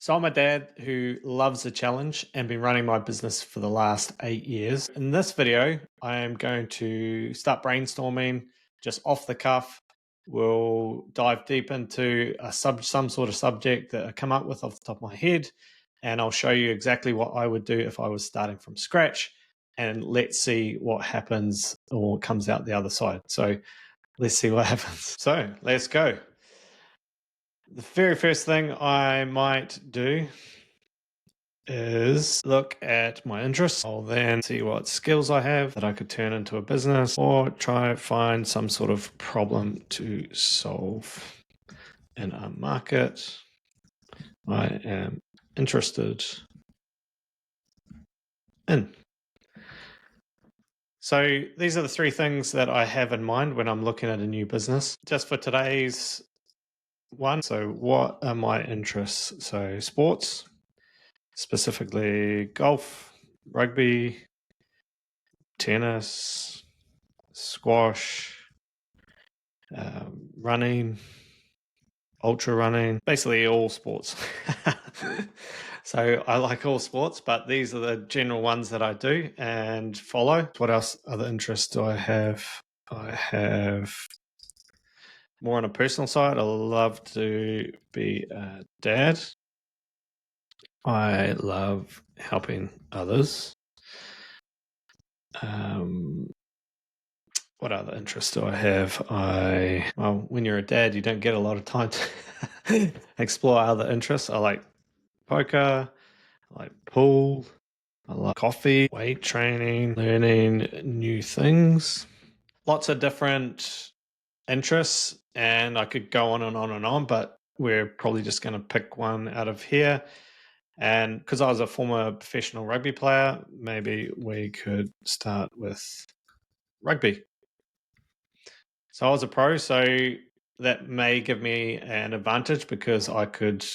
So I'm a dad who loves a challenge and been running my business for the last 8 years. In this video, I am going to start brainstorming just off the cuff. We'll dive deep into some sort of subject that I come up with off the top of my head, and I'll show you exactly what I would do if I was starting from scratch. And let's see what happens or comes out the other side. So let's see what happens. So let's go. The very first thing I might do is look at my interests. I'll then see what skills I have that I could turn into a business or try find some sort of problem to solve in a market I am interested in. So these are the three things that I have in mind when I'm looking at a new business. Just for today's one, so what are my interests? So sports, specifically golf, rugby, tennis, squash, running, ultra running, basically all sports. So I like all sports, but these are the general ones that I do and follow. What else? Other interests do I have? I have more on a personal side. I love to be a dad. I love helping others. What other interests do I have? Well, when you're a dad, you don't get a lot of time to explore other interests. I like poker, I like pool, I like coffee, weight training, learning new things. Lots of different interests, and I could go on and on and on, but we're probably just going to pick one out of here. And because I was a former professional rugby player, maybe we could start with rugby. So I was a pro, so that may give me an advantage because I could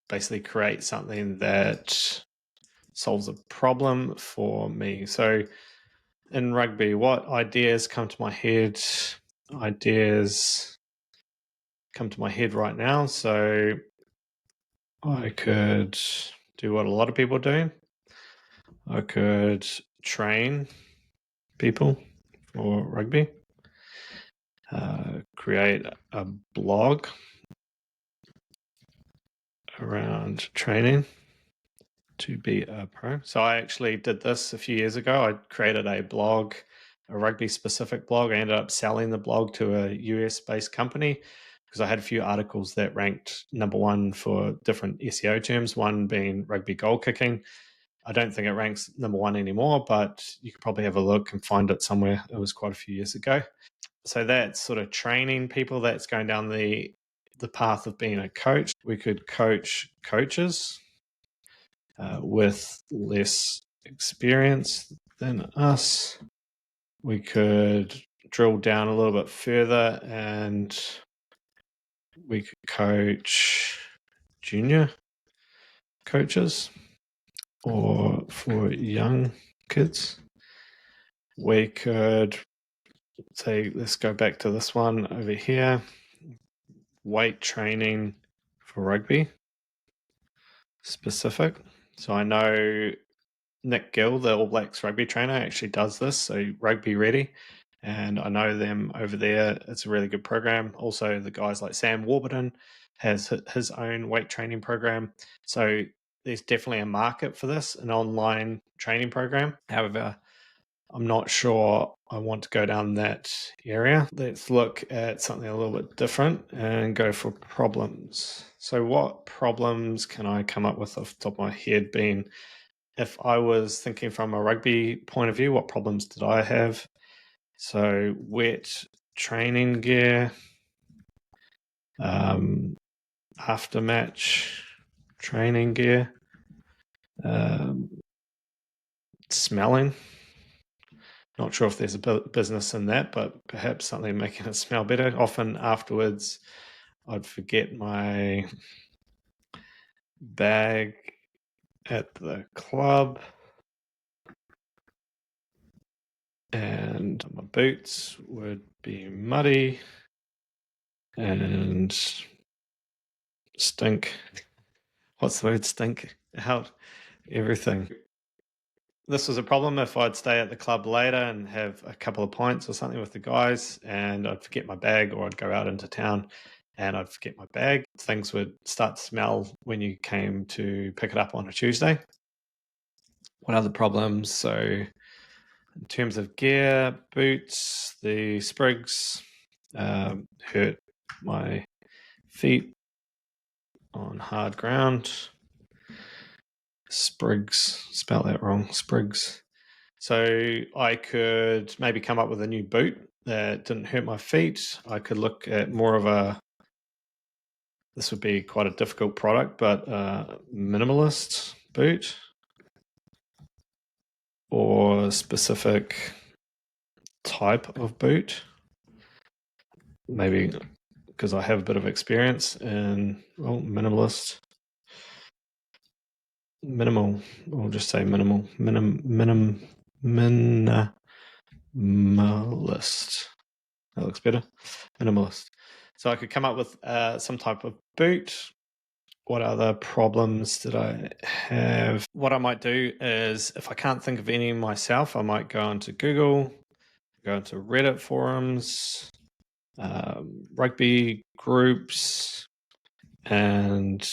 basically create something that solves a problem for me. So in rugby, what ideas come to my head? Ideas come to my head right now. So I could do what a lot of people do. I could train people for rugby, create a blog around training to be a pro. So I actually did this a few years ago. I created a blog, a rugby specific blog. I ended up selling the blog to a US based company because I had a few articles that ranked number one for different SEO terms, one being rugby goal kicking. I don't think it ranks number one anymore, but you could probably have a look and find it somewhere. It was quite a few years ago. So that's sort of training people. That's going down the path of being a coach. We could coach coaches with less experience than us. We could drill down a little bit further and we could coach junior coaches or for young kids. We could say, let's go back to this one over here, weight training for rugby specific. So I know Nick Gill, the All Blacks rugby trainer, actually does this, so Rugby Ready. And I know them over there. It's a really good program. Also, the guys like Sam Warburton has his own weight training program. So there's definitely a market for this, an online training program. However, I'm not sure I want to go down that area. Let's look at something a little bit different and go for problems. So what problems can I come up with off the top of my head being, if I was thinking from a rugby point of view, what problems did I have? So wet training gear, after match training gear, smelling. Not sure if there's a business in that, but perhaps something making it smell better. Often afterwards, I'd forget my bag at the club and my boots would be muddy and stink. what's the word, stink out everything. This was a problem if I'd stay at the club later and have a couple of pints or something with the guys, and I'd forget my bag, or I'd go out into town and I'd forget my bag. Things would start to smell when you came to pick it up on a Tuesday. What other problems? So in terms of gear, boots, the sprigs hurt my feet on hard ground. Sprigs, spelled that wrong, sprigs. So I could maybe come up with a new boot that didn't hurt my feet. I could look at more of a, this would be quite a difficult product, but minimalist boot, or specific type of boot. Maybe because I have a bit of experience in, well, minimalist. Minimal, we'll just say minimal. Minimalist. That looks better. Minimalist. So I could come up with some type of boot. What other problems did I have? What I might do is, if I can't think of any myself, I might go onto Google, go into Reddit forums, rugby groups, and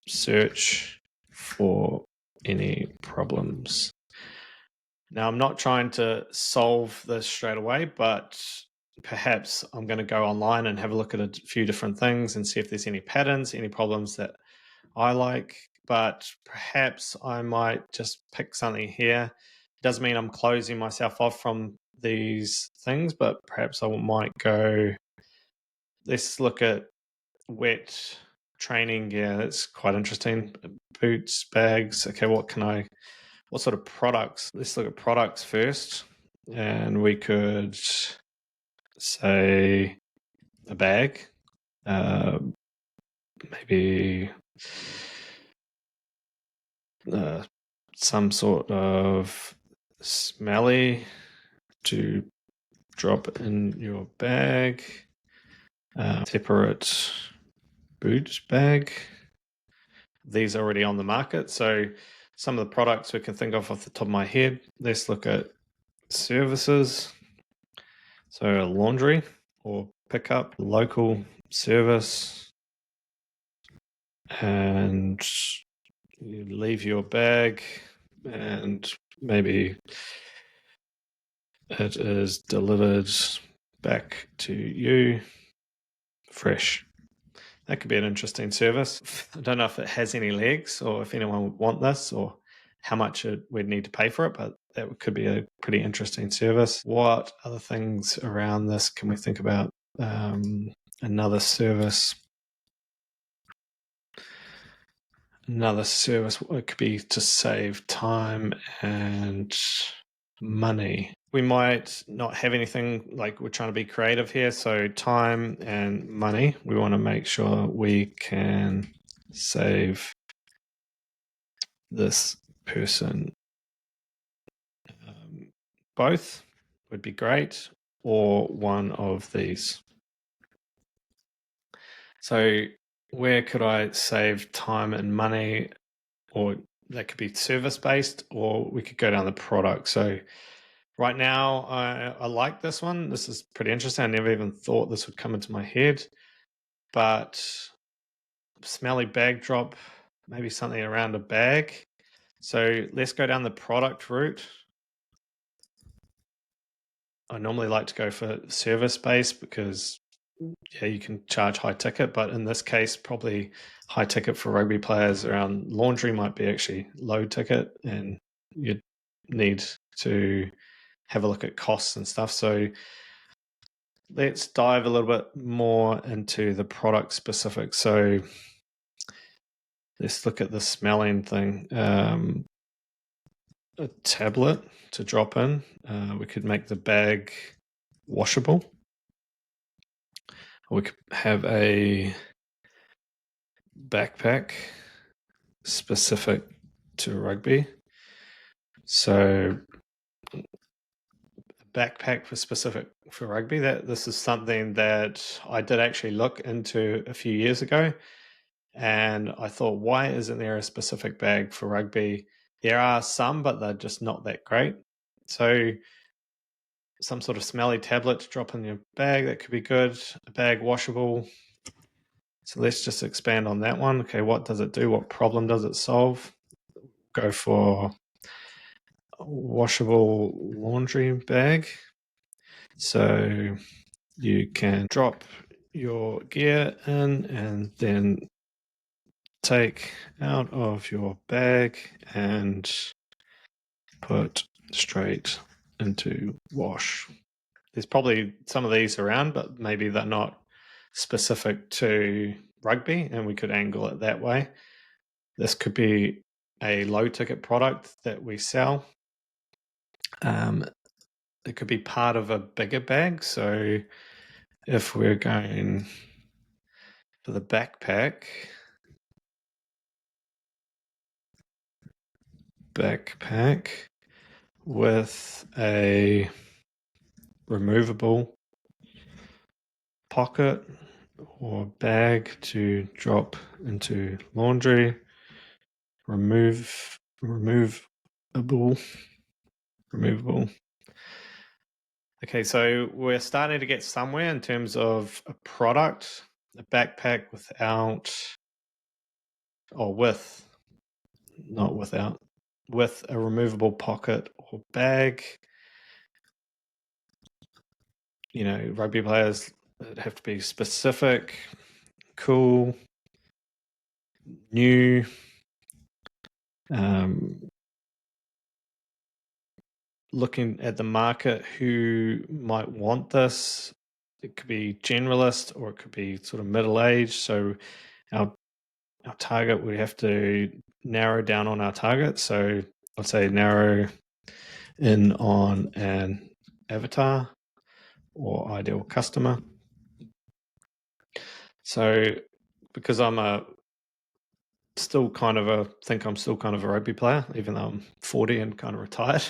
search for any problems. Now, I'm not trying to solve this straight away, but perhaps I'm going to go online and have a look at a few different things and see if there's any patterns, any problems that I like. But perhaps I might just pick something here. It doesn't mean I'm closing myself off from these things, but perhaps I might go, let's look at wet training gear. That's quite interesting. Boots, bags. Okay, what sort of products? Let's look at products first. And we could say a bag, maybe some sort of smelly to drop in your bag, separate boot bag. These are already on the market. So some of the products we can think of off the top of my head. Let's look at services. So laundry or pickup, local service, and you leave your bag and maybe it is delivered back to you fresh. That could be an interesting service. I don't know if it has any legs or if anyone would want this or how much we'd need to pay for it, but that could be a pretty interesting service. What other things around this can we think about? Another service. It could be to save time and money. We might not have anything, like we're trying to be creative here, so time and money, we want to make sure we can save this person. Both would be great, or one of these. So where could I save time and money? Or that could be service based, or we could go down the product. So right now, I like this one. This is pretty interesting. I never even thought this would come into my head. But smelly bag drop, maybe something around a bag. So let's go down the product route. I normally like to go for service based because you can charge high ticket, but in this case, probably high ticket for rugby players around laundry might be actually low ticket, and you'd need to have a look at costs and stuff. So let's dive a little bit more into the product specific. So let's look at the smelling thing. A tablet to drop in. We could make the bag washable. We could have a backpack specific to rugby. So backpack for rugby. This is something that I did actually look into a few years ago, And I thought, why isn't there a specific bag for rugby? There are some, but they're just not that great. So some sort of smelly tablet to drop in your bag, that could be good. A bag washable. So let's just expand on that one. Okay, what does it do? What problem does it solve? Go for a washable laundry bag. So you can drop your gear in and then take out of your bag and put straight into wash. There's probably some of these around, but maybe they're not specific to rugby, and we could angle it that way. This could be a low ticket product that we sell. It could be part of a bigger bag. So if we're going for the backpack with a removable pocket or bag to drop into laundry, removable. Okay, so we're starting to get somewhere in terms of a product, a backpack without, or with, not without, with a removable pocket or bag. You know, rugby players have to be specific, cool, new. Looking at the market, who might want this. It could be generalist or it could be sort of middle-aged. So our target, we have to narrow down on our target. So I'd say narrow in on an avatar or ideal customer. So because I'm think I'm still kind of a rugby player, even though I'm 40 and kind of retired.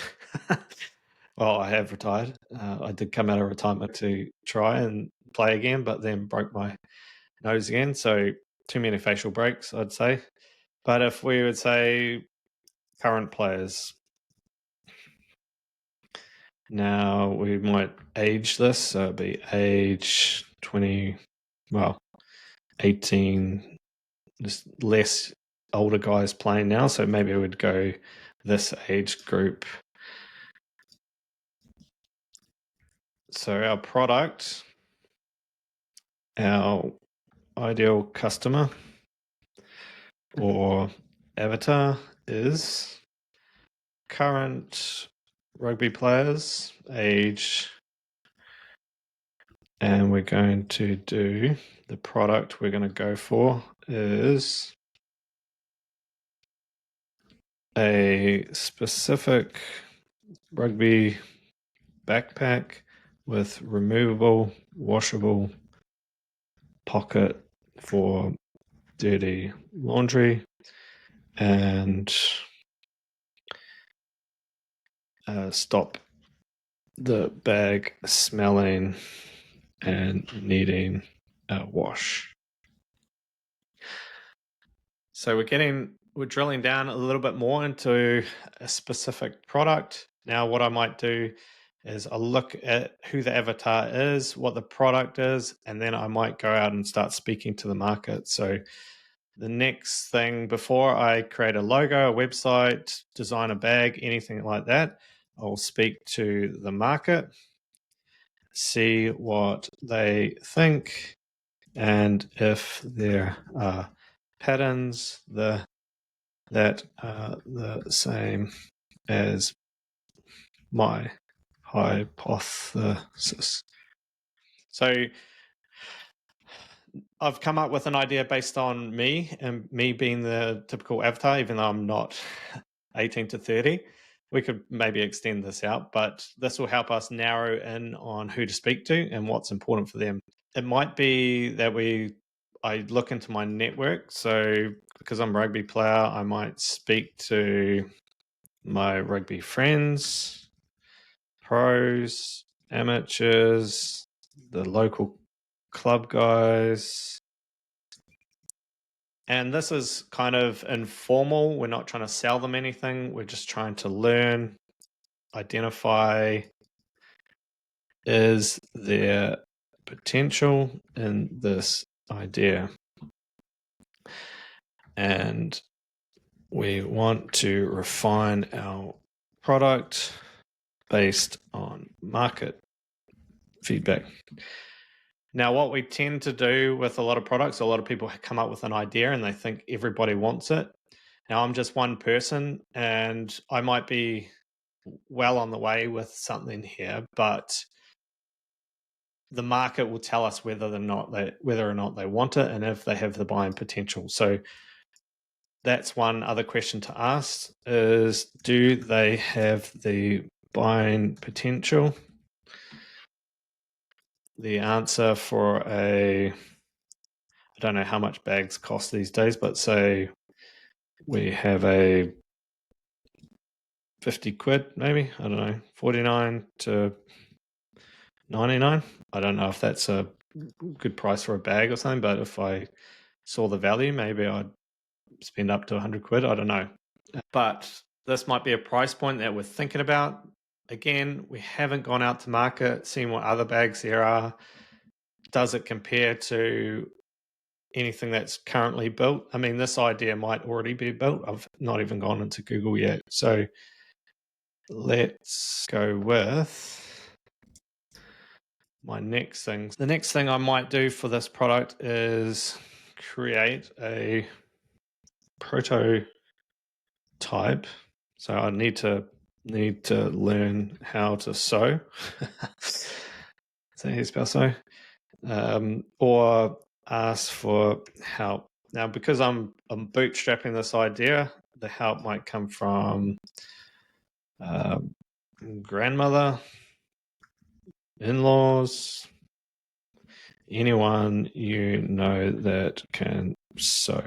Well, I have retired. I did come out of retirement to try and play again, but then broke my nose again. So too many facial breaks, I'd say. But if we would say current players, now we might age this. So it'd be age 20, 18, just less older guys playing now. So maybe it would go this age group. So our product, our ideal customer or avatar is current rugby players, age, and we're going to do the product we're going to go for is a specific rugby backpack with removable, washable pocket for dirty laundry and stop the bag smelling and needing a wash. So we're drilling down a little bit more into a specific product. Now what I might do is I'll look at who the avatar is, what the product is, and then I might go out and start speaking to the market. So the next thing, before I create a logo, a website, design a bag, anything like that, I'll speak to the market, see what they think, and if there are patterns that are the same as my hypothesis. So I've come up with an idea based on me and me being the typical avatar, even though I'm not 18 to 30. We could maybe extend this out, but this will help us narrow in on who to speak to and what's important for them. It might be that I look into my network. So because I'm a rugby player, I might speak to my rugby friends, pros, amateurs, the local club guys, And this is kind of informal. We're not trying to sell them anything. We're just trying to learn, identify, is there potential in this idea? And we want to refine our product based on market feedback. Now, what we tend to do with a lot of products, a lot of people come up with an idea and they think everybody wants it. Now, I'm just one person and I might be well on the way with something here, but the market will tell us whether or not they want it and if they have the buying potential. So that's one other question to ask is, do they have the buying potential? The answer for I don't know how much bags cost these days, but say we have a 50 quid, maybe, I don't know, 49 to 99. I don't know if that's a good price for a bag or something, but if I saw the value, maybe I'd spend up to 100 quid. I don't know. But this might be a price point that we're thinking about. Again, we haven't gone out to market, seen what other bags there are. Does it compare to anything that's currently built? I mean, this idea might already be built. I've not even gone into Google yet. So let's go with my next thing. The next thing I might do for this product is create a prototype. So I need to learn how to sew. Is that how you spell sew? Or ask for help. Now, because I'm bootstrapping this idea, the help might come from grandmother, in-laws, anyone you know that can sew.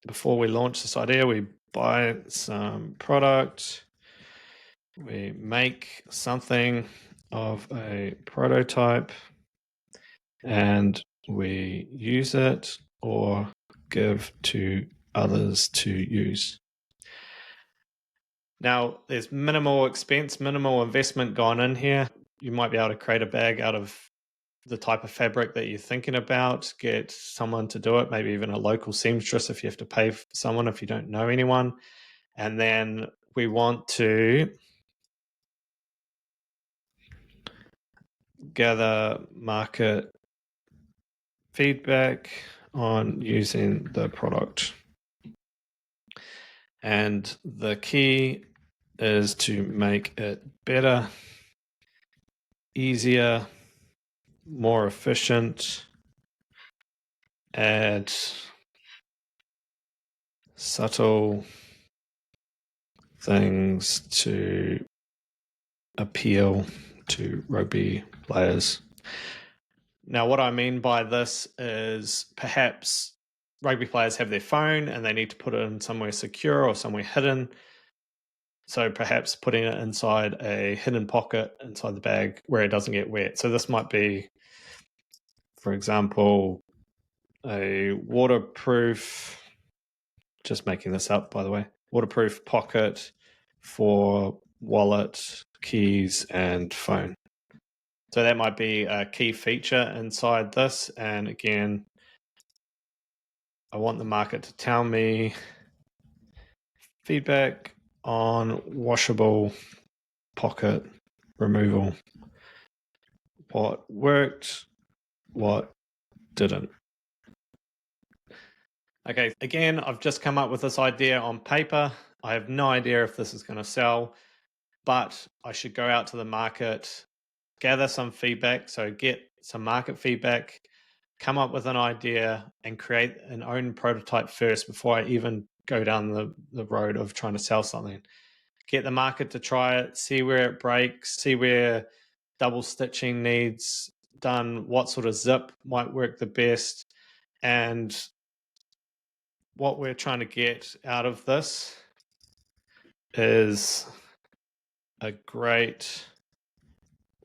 Before we launch this idea, we buy some product, we make something of a prototype, and we use it or give to others to use. Now, there's minimal expense, minimal investment gone in here. You might be able to create a bag out of the type of fabric that you're thinking about, get someone to do it, maybe even a local seamstress if you have to pay for someone if you don't know anyone. And then we want to gather market feedback on using the product. And the key is to make it better, easier, more efficient, add subtle things to appeal to rugby players. Now, what I mean by this is perhaps rugby players have their phone and they need to put it in somewhere secure or somewhere hidden. So perhaps putting it inside a hidden pocket inside the bag where it doesn't get wet. So this might be, for example, a waterproof, just making this up, by the way, waterproof pocket for wallet, keys, and phone. So that might be a key feature inside this. And again, I want the market to tell me feedback on washable pocket removal. What worked, what didn't. Okay, again, I've just come up with this idea on paper. I have no idea if this is going to sell, but I should go out to the market, gather some feedback, so get some market feedback, come up with an idea, and create an own prototype first before I even go down the road of trying to sell something. Get the market to try it, see where it breaks, see where double stitching needs done, what sort of zip might work the best, and what we're trying to get out of this is a great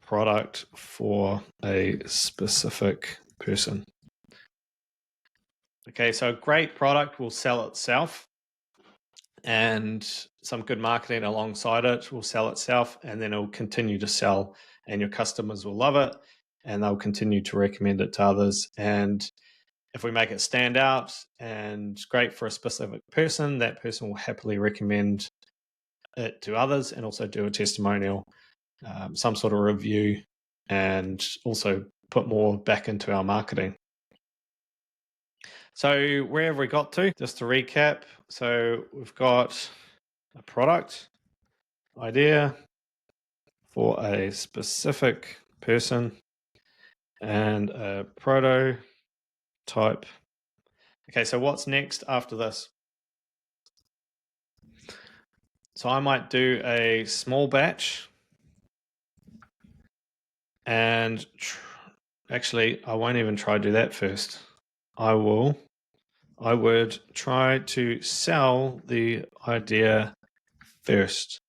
product for a specific person. Okay, so a great product will sell itself, and some good marketing alongside it will sell itself, and then it will continue to sell, and your customers will love it, and they'll continue to recommend it to others. And if we make it stand out and great for a specific person, that person will happily recommend it to others and also do a testimonial, some sort of review, and also put more back into our marketing. So where have we got to? Just to recap, so we've got a product idea for a specific person and a prototype. Okay, so what's next after this? So I might do a small batch, and actually I won't even try to do that first. I would try to sell the idea first.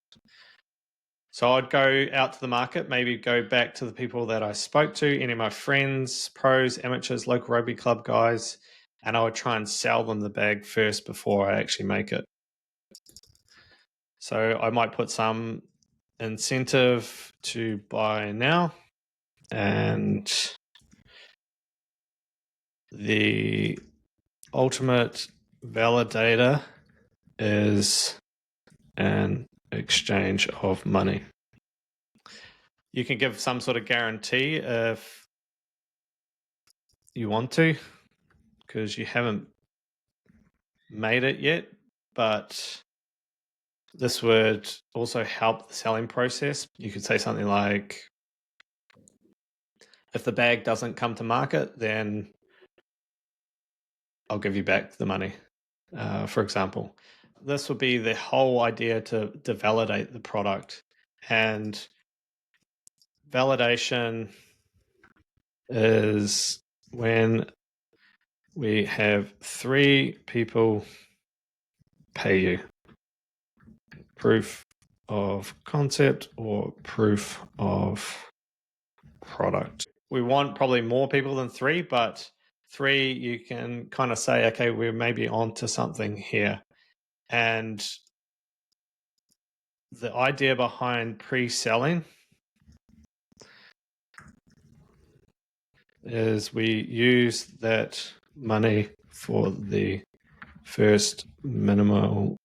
So I'd go out to the market, maybe go back to the people that I spoke to, any of my friends, pros, amateurs, local rugby club guys, and I would try and sell them the bag first before I actually make it. So I might put some incentive to buy now, and the ultimate validator is an exchange of money. You can give some sort of guarantee if you want to, because you haven't made it yet, but this would also help the selling process. You could say something like, if the bag doesn't come to market, then I'll give you back the money, for example. This would be the whole idea to validate the product. And validation is when we have 3 people pay you. Proof of concept or proof of product. We want probably more people than 3, but 3 you can kind of say, okay, we're maybe on to something here. And the idea behind pre-selling is we use that money for the first minimum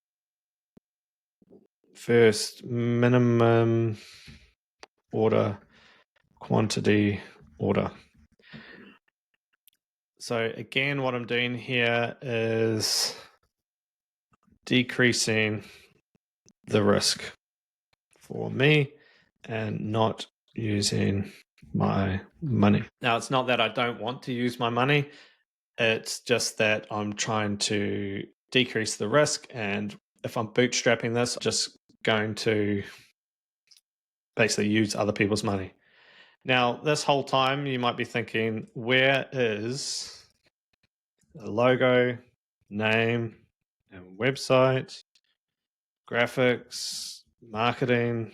order quantity order. So again, what I'm doing here is decreasing the risk for me and not using my money. Now, it's not that I don't want to use my money. It's just that I'm trying to decrease the risk. And if I'm bootstrapping this, I'm just going to basically use other people's money. Now, this whole time, you might be thinking, where is the logo, name, and website, graphics, marketing?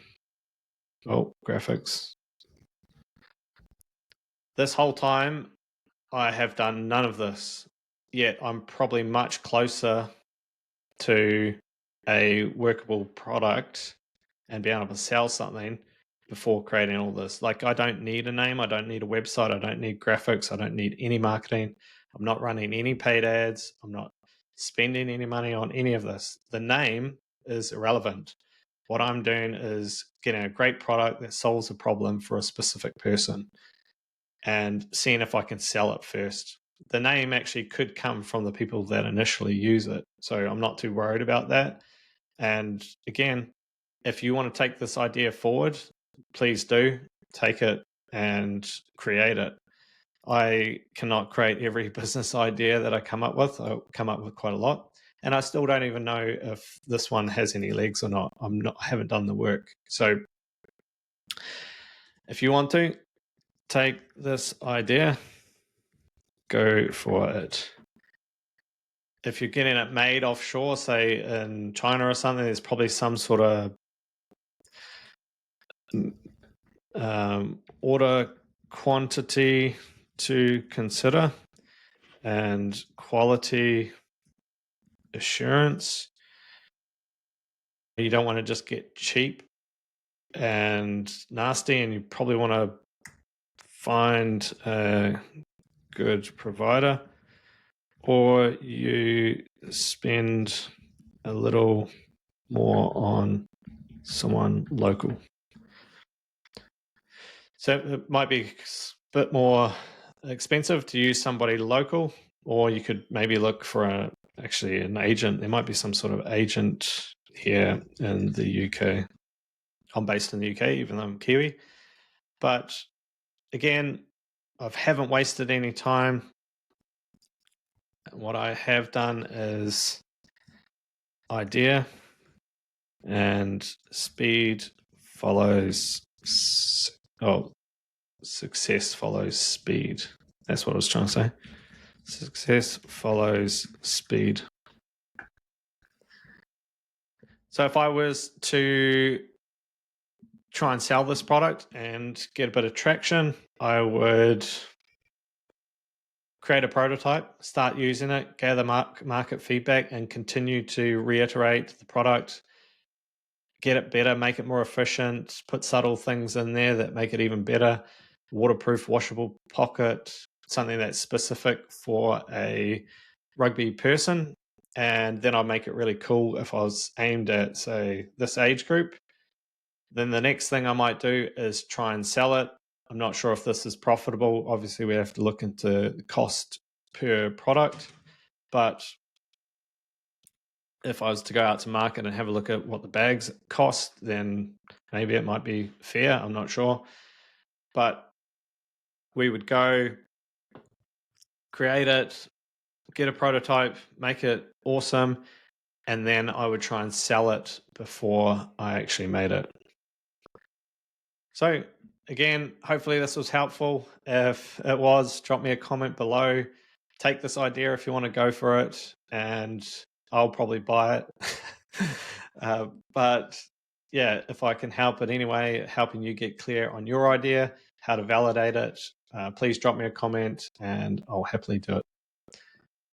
Oh, graphics. This whole time, I have done none of this, yet I'm probably much closer to a workable product and being able to sell something before creating all this. Like, I don't need a name, I don't need a website, I don't need graphics, I don't need any marketing. I'm not running any paid ads, I'm not spending any money on any of this. The name is irrelevant. What I'm doing is getting a great product that solves a problem for a specific person and seeing if I can sell it first. The name actually could come from the people that initially use it. So I'm not too worried about that. And again, if you want to take this idea forward, please do take it and create it. I cannot create every business idea that I come up with. I come up with quite a lot. And I still don't even know if this one has any legs or not. I haven't done the work. So if you want to take this idea, go for it. If you're getting it made offshore, say in China or something, there's probably some sort of order quantity to consider. and quality assurance. You don't want to just get cheap and nasty, and you probably want to find a good provider, or you spend a little more on someone local. So it might be a bit more expensive to use somebody local, or you could maybe look for actually an agent. There might be some sort of agent here in the UK. I'm based in the UK, even though I'm Kiwi. But again, I haven't wasted any time. What I have done is idea and speed follows, success follows speed. That's what I was trying to say. Success follows speed. So if I was to try and sell this product and get a bit of traction, I would create a prototype, start using it, gather market feedback, and continue to reiterate the product, get it better, make it more efficient, put subtle things in there that make it even better. Waterproof, washable pocket, something that's specific for a rugby person. And then I'll make it really cool if I was aimed at, say, this age group. Then the next thing I might do is try and sell it. I'm not sure if this is profitable. Obviously, we have to look into the cost per product. But if I was to go out to market and have a look at what the bags cost, then maybe it might be fair. I'm not sure. But we would go create it, get a prototype, make it awesome, and then I would try and sell it before I actually made it. So again, hopefully this was helpful. If it was, drop me a comment below. Take this idea if you want to go for it, and I'll probably buy it. But yeah, if I can help in any way, helping you get clear on your idea, how to validate it, please drop me a comment and I'll happily do it.